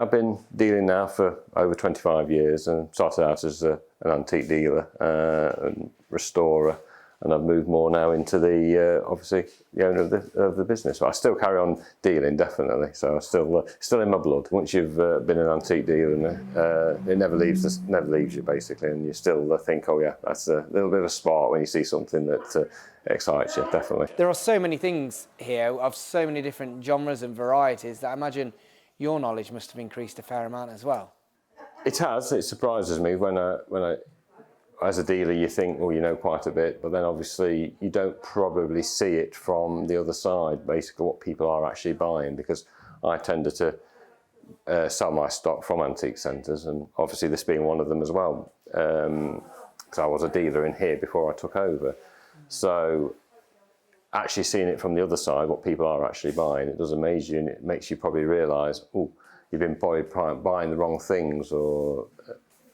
I've been dealing now for over 25 years and started out as an antique dealer and restorer, and I've moved more now into the obviously the owner of the business. But I still carry on dealing, definitely. So I'm still in my blood. Once you've been an antique dealer, it never leaves you basically, and you still think, oh yeah, that's a little bit of a spark when you see something that excites you, definitely. There are so many things here of so many different genres and varieties that I imagine your knowledge must have increased a fair amount as well. It has. It surprises me when I, as a dealer, you think, well, you know quite a bit, but then obviously you don't probably see it from the other side, basically what people are actually buying, because I tended to sell my stock from antique centres, and obviously this being one of them as well, because I was a dealer in here before I took over. So actually seeing it from the other side, what people are actually buying, it does amaze you, and it makes you probably realise, oh, you've been probably buying the wrong things or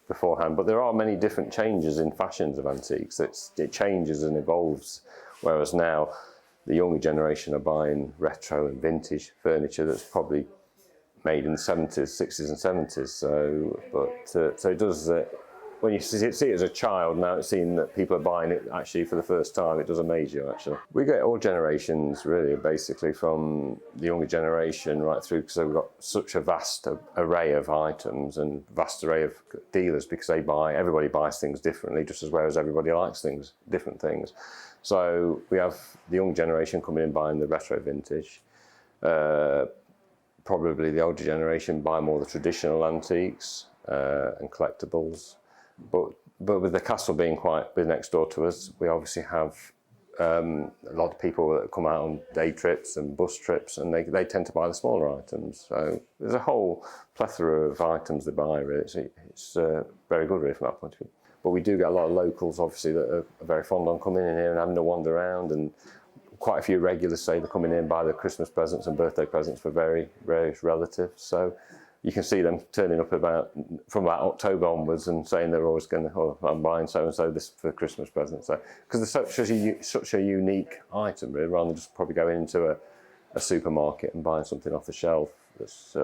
beforehand. But there are many different changes in fashions of antiques. It changes and evolves, whereas now the younger generation are buying retro and vintage furniture that's probably made in the 70s, 60s and 70s. So it does, when you see it as a child, now it's seen that people are buying it actually for the first time, it does amaze you actually. We get all generations really, basically from the younger generation right through, because we've got such a vast array of items and vast array of dealers, because everybody buys things differently, just as well as everybody likes different things. So we have the young generation coming in buying the retro vintage. Probably the older generation buy more the traditional antiques and collectables. But with the castle being quite next door to us, we obviously have a lot of people that come out on day trips and bus trips, and they tend to buy the smaller items. So there's a whole plethora of items they buy, really. It's very good, really, from that point of view. But we do get a lot of locals, obviously, that are very fond on coming in here and having a wander around, and quite a few regulars say they're coming in buy their Christmas presents and birthday presents for various relatives. So you can see them turning up from about October onwards and saying they're always going to, oh, I'm buying so-and-so this for Christmas present. So, because it's such a unique item, really, rather than just probably going into a supermarket and buying something off the shelf that's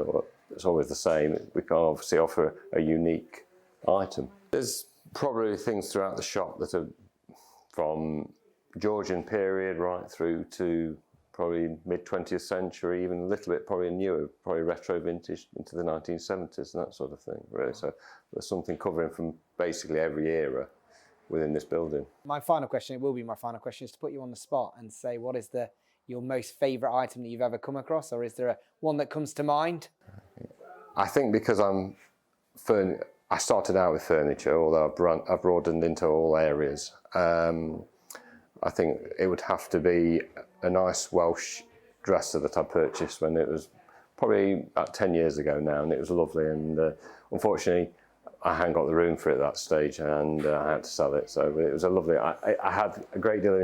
always the same. We can obviously offer a unique item. There's probably things throughout the shop that are from Georgian period right through to probably mid-20th century, even a little bit probably newer, probably retro vintage into the 1970s and that sort of thing, really. So there's something covering from basically every era within this building. My final question, it will be my final question, is to put you on the spot and say, what is your most favourite item that you've ever come across, or is there one that comes to mind? I think because I started out with furniture, although I've broadened into all areas. I think it would have to be a nice Welsh dresser that I purchased when it was probably about 10 years ago now, and it was lovely, and unfortunately I hadn't got the room for it at that stage, and I had to sell it. So it was a lovely, I had a great deal of